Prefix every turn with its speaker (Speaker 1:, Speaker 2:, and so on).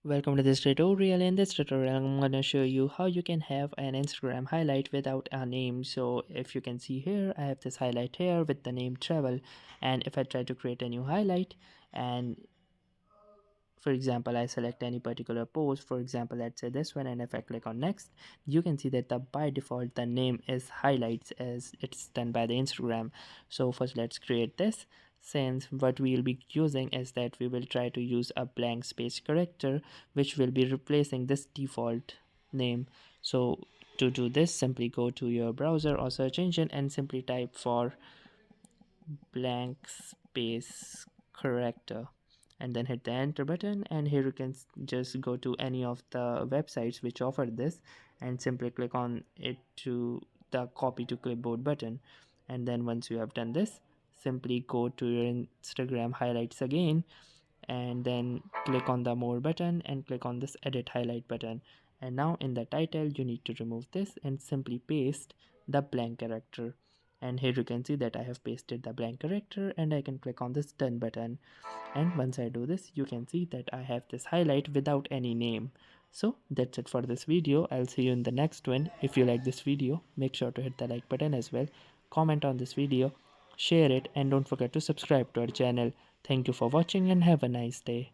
Speaker 1: Welcome to this tutorial. In this tutorial, I'm going to show you how you can have an Instagram highlight without a name. So if you can see here, I have this highlight here with the name travel. And if I try to create a new highlight and for example, I select any particular post, for example, let's say this one, and if I click on next, you can see that the by default the name is highlights as it's done by the Instagram. So first let's create this. Since what we will be using is that we will try to use a blank space character which will be replacing this default name. So to do this, simply go to your browser or search engine and simply type for blank space character and then hit the enter button, and here you can just go to any of the websites which offer this and simply click on it to the copy to clipboard button. And then once you have done this, simply go to your Instagram highlights again and then click on the more button and click on this edit highlight button. And now in the title you need to remove this and simply paste the blank character. And here you can see that I have pasted the blank character and I can click on this done button. And once I do this, you can see that I have this highlight without any name. So that's it for this video. I'll see you in the next one. If you like this video, make sure to hit the like button as well, comment on this video, share it, and don't forget to subscribe to our channel. Thank you for watching and have a nice day.